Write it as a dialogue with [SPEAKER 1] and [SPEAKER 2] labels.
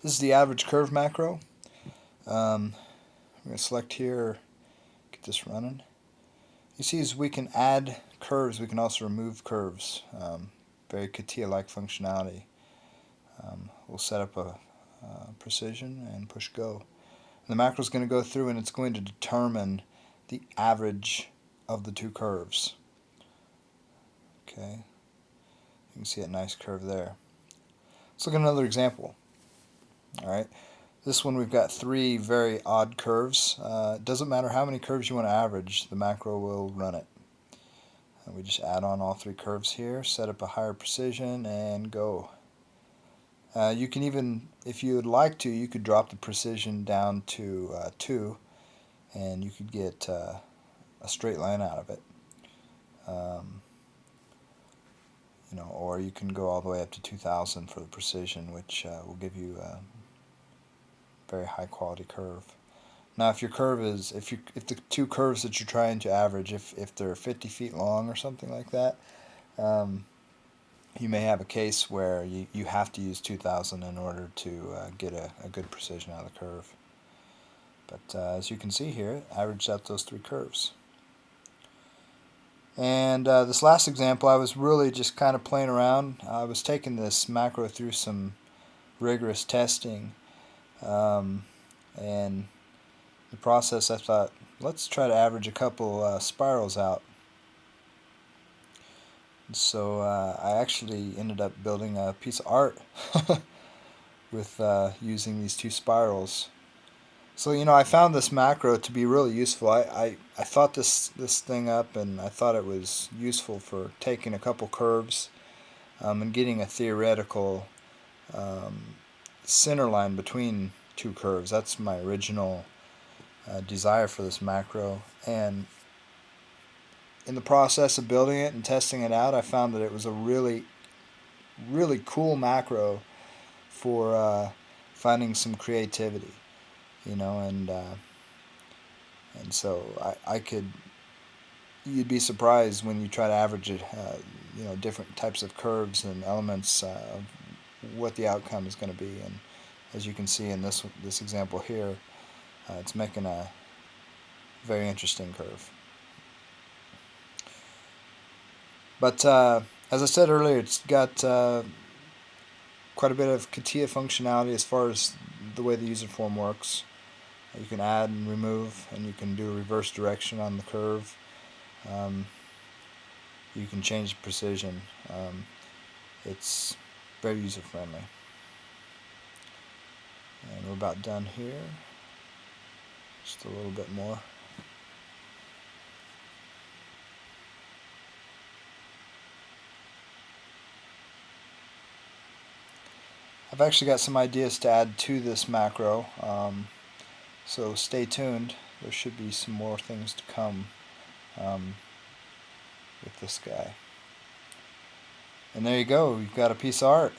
[SPEAKER 1] This is the average curve macro. I'm going to select here, get this running. You see, as we can add curves, we can also remove curves. Very CATIA-like functionality. We'll set up a precision and push go. And the macro is going to go through and it's going to determine the average of the two curves. Okay, you can see a nice curve there. Let's look at another example. All right, this one we've got three very odd curves. It doesn't matter how many curves you want to average, the macro will run it. And we just add on all three curves here, set up a higher precision, and go. You can even, if you would like to, you could drop the precision down to 2, and you could get a straight line out of it. Or you can go all the way up to 2000 for the precision, which will give you a very high quality curve. Now, if your curve is, if the two curves that you're trying to average, if they're 50 feet long or something like that, you may have a case where you have to use 2000 in order to get a good precision out of the curve. But as you can see here, it averaged out those three curves. And this last example, I was really just kind of playing around. I was taking this macro through some rigorous testing. And in the process, I thought, let's try to average a couple spirals out. So I actually ended up building a piece of art with using these two spirals. So I found this macro to be really useful. I thought this thing up, and I thought it was useful for taking a couple curves and getting a theoretical center line between two curves. That's my original desire for this macro. And in the process of building it and testing it out, I found that it was a really, really cool macro for finding some creativity. And so I could. You'd be surprised when you try to average it, different types of curves and elements, what the outcome is going to be. And as you can see in this example here, it's making a very interesting curve. But as I said earlier, it's got quite a bit of CATIA functionality as far as the way the user form works. You can add and remove, and you can do a reverse direction on the curve. You can change the precision. It's very user friendly. And we're about done here. Just a little bit more. I've actually got some ideas to add to this macro, so stay tuned. There should be some more things to come with this guy. And there you go, you've got a piece of art.